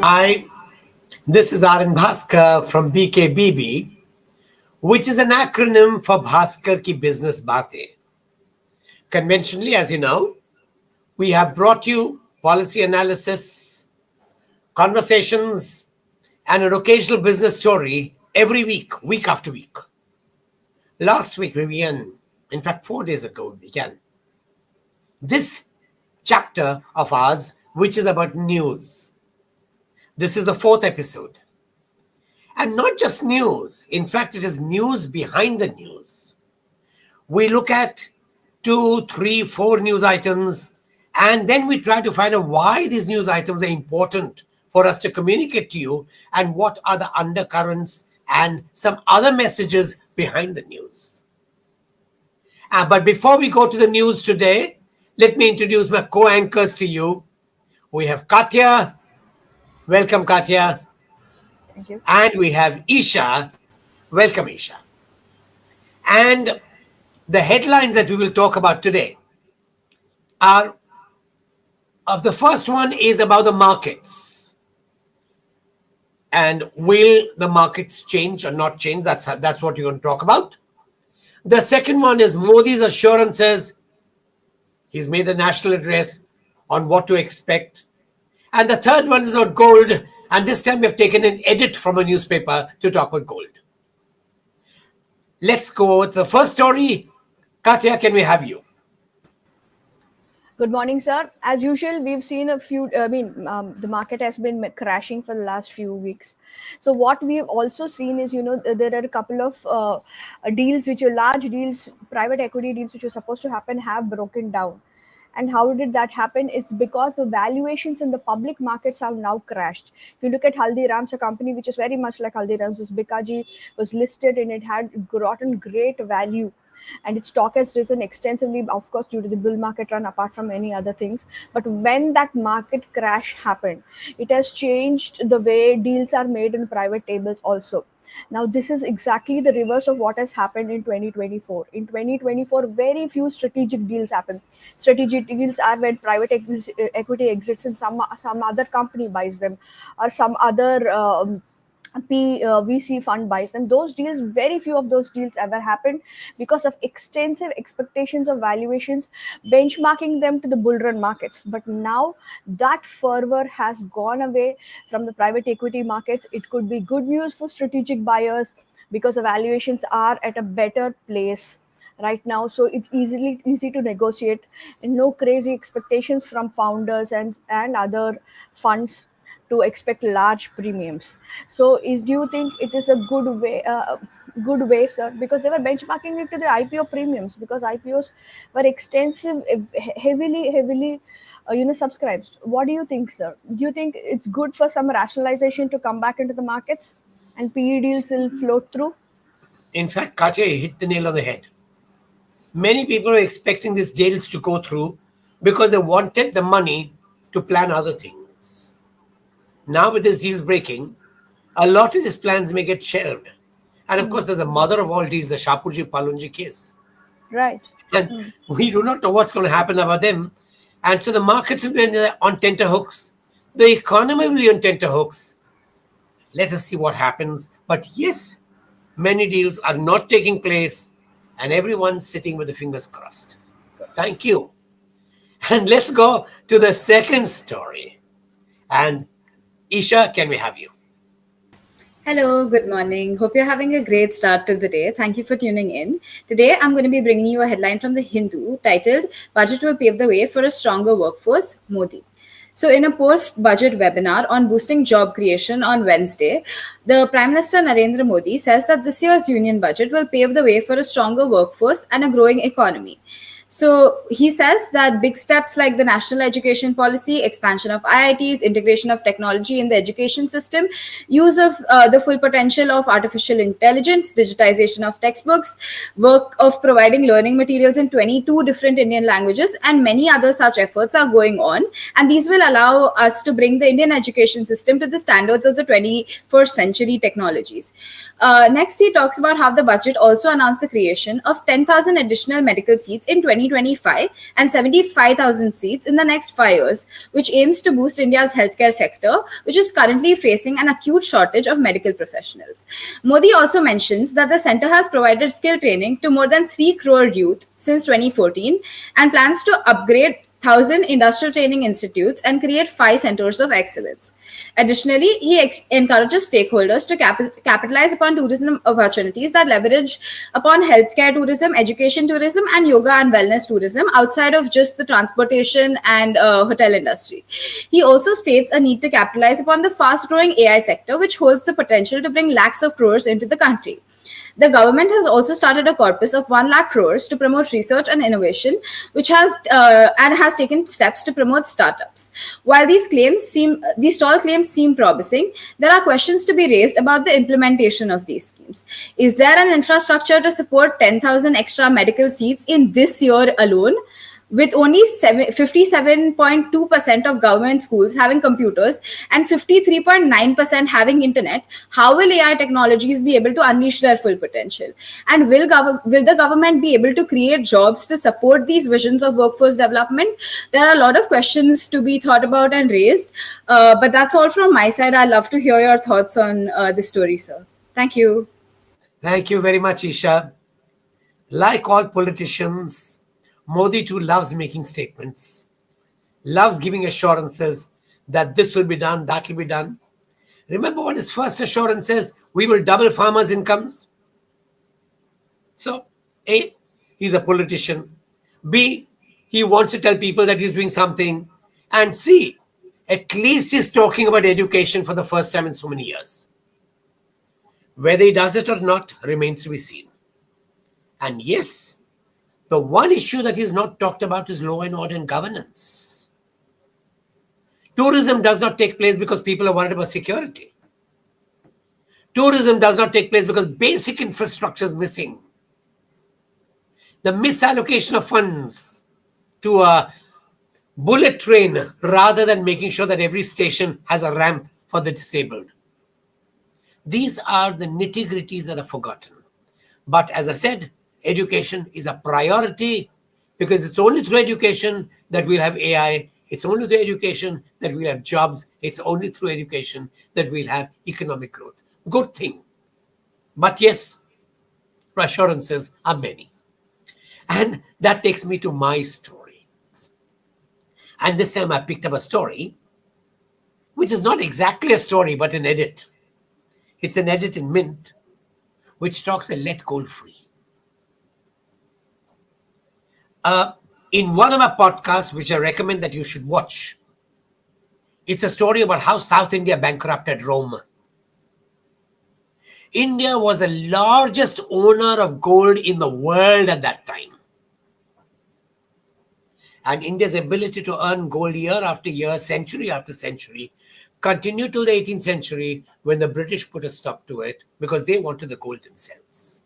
Hi, this is RN Bhaskar from BKBB, which is an acronym for Bhaskar Ki Business Baatein. Conventionally, as you know, we have brought you policy analysis, conversations, and an occasional business story every week, week after week. Last week we began, in fact, 4 days ago we began this chapter of ours, which is about news. This is the 4th episode. And not just news. In fact, it is news behind the news. We look at 2, 3, 4 news items, and then we try to find out why these news items are important for us to communicate to you and what are the undercurrents and some other messages behind the news. But before we go to the news today, let me introduce my co-anchors to you. We have Katya. Welcome, Katya. Thank you. And we have Isha. Welcome, Isha. And the headlines that we will talk about today are, the first one is about the markets. And will the markets change or not change? That's what we're going to talk about. The second one is Modi's assurances. He's made a national address on what to expect. And the third one is about gold. And this time we have taken an edit from a newspaper to talk about gold. Let's go with the first story. Katya, can we have you? Good morning, sir. As usual, we've seen the market has been crashing for the last few weeks. So what we've also seen is, there are a couple of deals, which are large deals, private equity deals, which were supposed to happen, have broken down. And how did that happen? It's because the valuations in the public markets have now crashed. If you look at Haldiram's, a company which is very much like Haldiram's, this Bikaji was listed and it had gotten great value. And its stock has risen extensively, of course, due to the bull market run, apart from many other things. But when that market crash happened, it has changed the way deals are made in private tables also. Now, this is exactly the reverse of what has happened in 2024. In 2024, very few strategic deals happen. Strategic deals are when private equity exits and some other company buys them, or some other VC fund buys them. Those deals, very few of those deals ever happened because of extensive expectations of valuations, benchmarking them to the bull run markets. But now that fervor has gone away from the private equity markets. It could be good news for strategic buyers because the valuations are at a better place right now. So it's easy to negotiate, and no crazy expectations from founders and other funds to expect large premiums. So do you think it is a good way, sir? Because they were benchmarking it to the IPO premiums, because IPOs were extensive, heavily subscribed. What do you think, sir? Do you think it's good for some rationalization to come back into the markets and PE deals will float through? In fact, Katya, you hit the nail on the head. Many people were expecting these deals to go through because they wanted the money to plan other things. Now with these deals breaking, a lot of these plans may get shelved. And of course, there's the mother of all deals, the Shapurji Palunji case. Right. And we do not know what's going to happen about them. And so the markets will be on tenterhooks. The economy will be on tenterhooks. Let us see what happens. But yes, many deals are not taking place and everyone's sitting with the fingers crossed. Thank you. And let's go to the second story. And Isha, can we have you? Hello, good morning. Hope you're having a great start to the day. Thank you for tuning in. Today, I'm going to be bringing you a headline from The Hindu titled, "Budget Will Pave the Way for a Stronger Workforce, Modi." So, in a post-budget webinar on boosting job creation on Wednesday, the Prime Minister Narendra Modi says that this year's union budget will pave the way for a stronger workforce and a growing economy. So he says that big steps like the national education policy, expansion of IITs, integration of technology in the education system, use of the full potential of artificial intelligence, digitization of textbooks, work of providing learning materials in 22 different Indian languages, and many other such efforts are going on. And these will allow us to bring the Indian education system to the standards of the 21st century technologies. Next, he talks about how the budget also announced the creation of 10,000 additional medical seats in 20 2025 and 75,000 seats in the next 5 years, which aims to boost India's healthcare sector, which is currently facing an acute shortage of medical professionals. Modi also mentions that the center has provided skill training to more than 3 crore youth since 2014 and plans to upgrade 1,000 industrial training institutes and create 5 centers of excellence. Additionally, he encourages stakeholders to capitalize upon tourism opportunities that leverage upon healthcare tourism, education tourism, and yoga and wellness tourism outside of just the transportation and hotel industry. He also states a need to capitalize upon the fast growing AI sector, which holds the potential to bring lakhs of crores into the country. The government has also started a corpus of 1 lakh crores to promote research and innovation, which has taken steps to promote startups. While these tall claims seem promising, there are questions to be raised about the implementation of these schemes. Is there an infrastructure to support 10,000 extra medical seats in this year alone? With only 57.2% of government schools having computers and 53.9% having internet, how will AI technologies be able to unleash their full potential? And will the government be able to create jobs to support these visions of workforce development? There are a lot of questions to be thought about and raised, but that's all from my side. I'd love to hear your thoughts on this story, sir. Thank you. Thank you very much, Isha. Like all politicians, Modi too loves making statements, loves giving assurances that this will be done, that will be done. Remember what his first assurance is? We will double farmers' incomes. So, A, he's a politician. B, he wants to tell people that he's doing something. And C, at least he's talking about education for the first time in so many years. Whether he does it or not remains to be seen. And yes, the one issue that is not talked about is law and order and governance. Tourism does not take place because people are worried about security. Tourism does not take place because basic infrastructure is missing. The misallocation of funds to a bullet train rather than making sure that every station has a ramp for the disabled. These are the nitty-gritties that are forgotten. But as I said, education is a priority because it's only through education that we'll have AI. It's only through education that we'll have jobs. It's only through education that we'll have economic growth. Good thing. But yes, assurances are many. And that takes me to my story. And this time I picked up a story, which is not exactly a story, but an edit. It's an edit in Mint, which talks about let gold free. In one of my podcasts, which I recommend that you should watch, it's a story about how South India bankrupted Rome. India was the largest owner of gold in the world at that time. And India's ability to earn gold year after year, century after century, continued till the 18th century when the British put a stop to it because they wanted the gold themselves.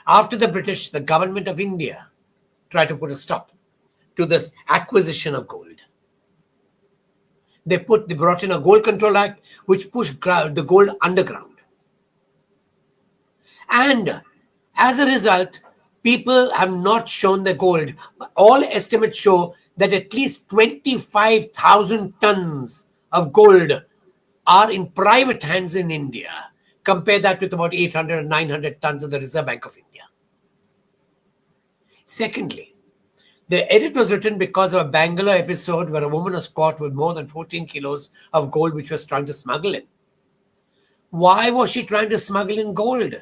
After the British, the government of India tried to put a stop to this acquisition of gold. They brought in a Gold Control Act which pushed the gold underground. And as a result, people have not shown the gold. All estimates show that at least 25,000 tons of gold are in private hands in India. Compare that with about 800 or 900 tons of the Reserve Bank of India. Secondly, the edit was written because of a Bangalore episode where a woman was caught with more than 14 kilos of gold which was trying to smuggle in. Why was she trying to smuggle in gold?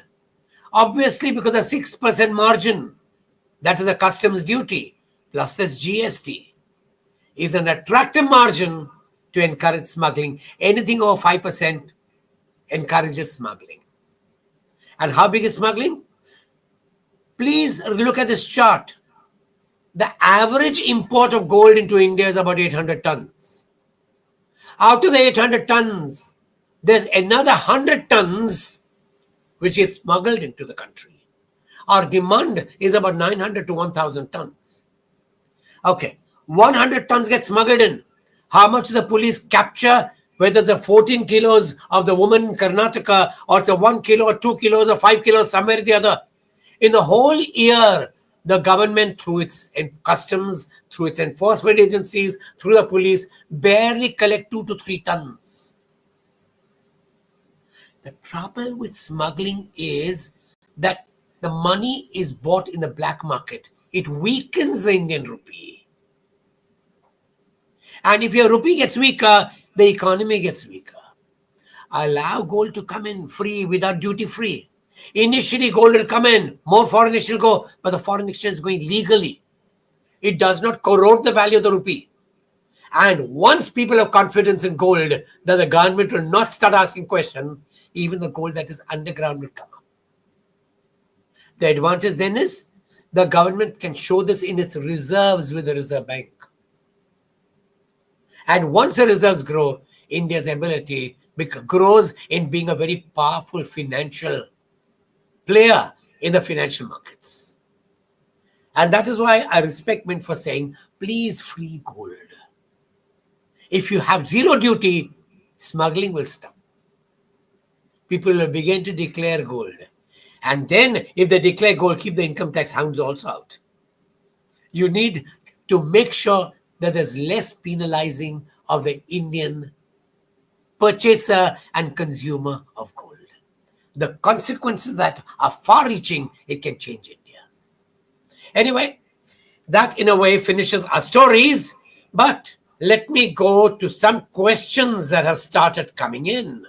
Obviously because a 6% margin, that is a customs duty, plus this GST, is an attractive margin to encourage smuggling. Anything over 5% encourages smuggling. And how big is smuggling? Please look at this chart. The average import of gold into India is about 800 tons. Out of the 800 tons, there's another 100 tons which is smuggled into the country. Our demand is about 900 to 1,000 tons. Okay, 100 tons get smuggled in. How much the police capture? Whether it's the 14 kilos of the woman in Karnataka or it's a 1 kilo or 2 kilos or 5 kilos somewhere or the other. In the whole year, The government, through its customs, through its enforcement agencies, through the police, barely collect 2 to 3 tons. The trouble with smuggling is that the money is bought in the black market. It weakens the Indian rupee. And if your rupee gets weaker, the economy gets weaker. Allow gold to come in free without duty free. Initially, gold will come in, more foreign exchange will go, but the foreign exchange is going legally. It does not corrode the value of the rupee. And once people have confidence in gold, that the government will not start asking questions, even the gold that is underground will come up. The advantage then is the government can show this in its reserves with the Reserve Bank. And once the reserves grow, India's ability grows in being a very powerful financial player in the financial markets. And that is why I respect Mint for saying, please free gold. If you have zero duty, smuggling will stop. People will begin to declare gold. And then if they declare gold, keep the income tax hounds also out. You need to make sure that there's less penalizing of the Indian purchaser and consumer of gold. The consequences that are far-reaching, it can change India. Anyway, that in a way finishes our stories, but let me go to some questions that have started coming in.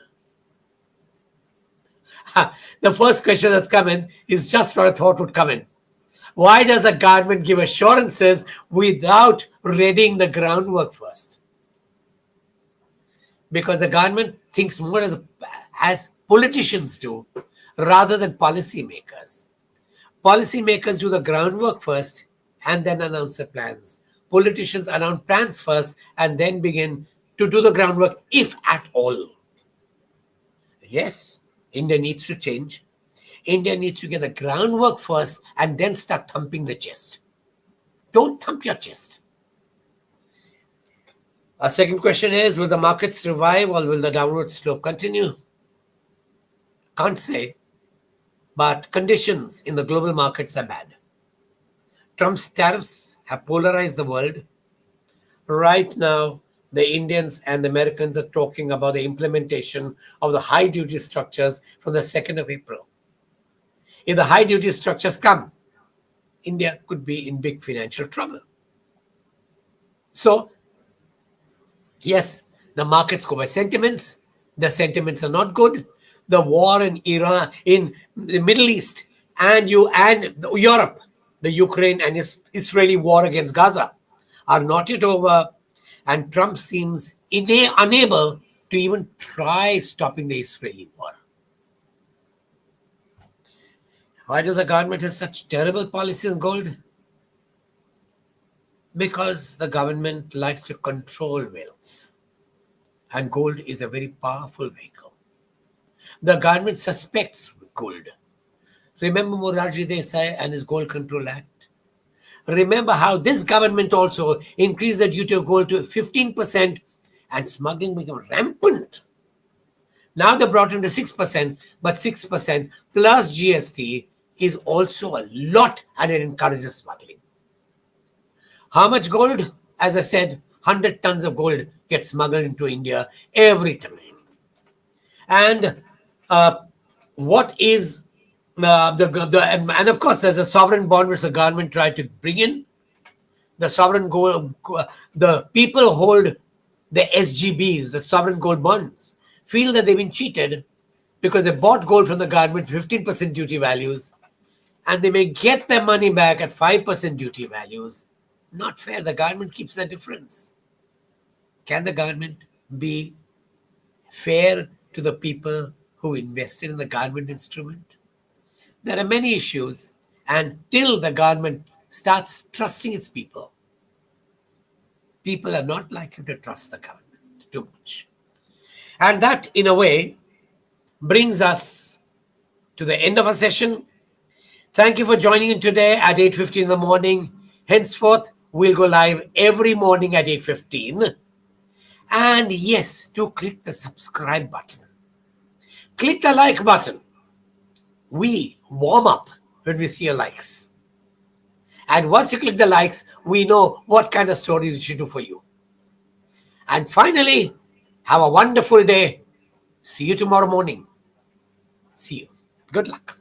The first question that's come in is just what I thought would come in. Why does the government give assurances without readying the groundwork first? Because the government thinks more as politicians do rather than policymakers. Policymakers do the groundwork first and then announce the plans. Politicians announce plans first and then begin to do the groundwork, if at all. Yes, India needs to change. India needs to get the groundwork first and then start thumping the chest. Don't thump your chest. Our second question is, will the markets revive or will the downward slope continue? Can't say, but conditions in the global markets are bad. Trump's tariffs have polarized the world. Right now, the Indians and the Americans are talking about the implementation of the high duty structures from the 2nd of April. If the high duty structures come, India could be in big financial trouble. So, yes, the markets go by sentiments. The sentiments are not good. The war in Iran, in the Middle East, and Europe, the Ukraine and Israeli war against Gaza are not yet over, and Trump seems unable to even try stopping the Israeli war. Why does the government have such terrible policies on gold? Because the government likes to control wealth, and gold is a very powerful vehicle. The government suspects gold. Remember Morarji Desai and his Gold Control Act? Remember how this government also increased the duty of gold to 15% and smuggling became rampant. Now they brought it to 6%, but 6% plus GST is also a lot and it encourages smuggling. How much gold? As I said, 100 tons of gold gets smuggled into India every time. And what is and of course there's a sovereign bond which the government tried to bring in. The sovereign gold, the people hold the SGBs, the sovereign gold bonds, feel that they've been cheated because they bought gold from the government 15% duty values, and they may get their money back at 5% duty values. Not fair. The government keeps the difference. Can the government be fair to the people who invested in the government instrument? There are many issues, and till the government starts trusting its people, people are not likely to trust the government too much. And that, in a way, brings us to the end of our session. Thank you for joining in today at 8:15 in the morning. Henceforth, we'll go live every morning at 8:15. And yes, do click the subscribe button. Click the like button. We warm up when we see your likes. And once you click the likes, we know what kind of story we should do for you. And finally, have a wonderful day. See you tomorrow morning. See you. Good luck.